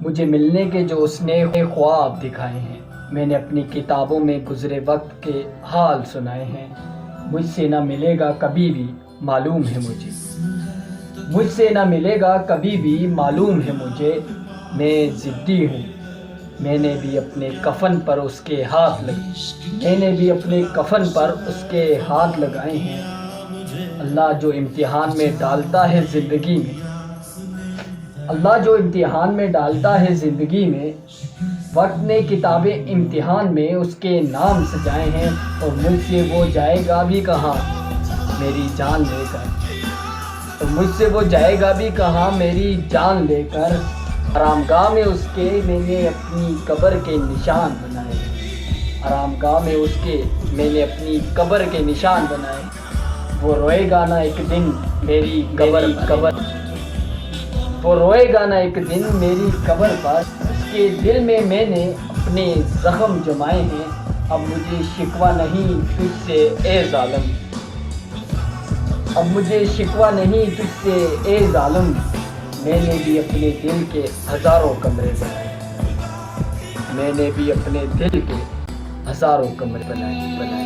मुझे मिलने के जो उसने ख्वाब दिखाए हैं, मैंने अपनी किताबों में गुज़रे वक्त के हाल सुनाए हैं। मुझसे ना मिलेगा कभी भी मालूम है मुझे, मुझसे ना मिलेगा कभी भी मालूम है मुझे। मैं ज़िद्दी हूँ, मैंने भी अपने कफ़न पर उसके हाथ लगे, मैंने भी अपने कफ़न पर उसके हाथ लगाए हैं। अल्लाह जो इम्तिहान में डालता है ज़िंदगी में, अल्लाह जो इम्तिहान में डालता है ज़िंदगी में, वक्त ने किताबें इम्तिहान में उसके नाम सजाए हैं। और मुझसे वो जाएगा भी कहाँ मेरी जान लेकर, और मुझसे वो जाएगा भी कहाँ मेरी जान लेकर। आरामगाह में उसके मैंने अपनी कब्र के निशान बनाए, आरामगाह में उसके मैंने अपनी कब्र के निशान बनाए। वो रोएगा ना एक दिन मेरी कब्र, वो रोएगा ना एक दिन मेरी कब्र पर। उसके दिल में मैंने अपने ज़ख्म जमाए हैं। अब मुझे शिकवा नहीं तुझसे ए ज़ालिम, अब मुझे शिकवा नहीं तुझसे ए ज़ालिम। मैंने भी अपने दिल के हज़ारों कमरे बनाए, मैंने भी अपने दिल के हज़ारों कमरे बनाए।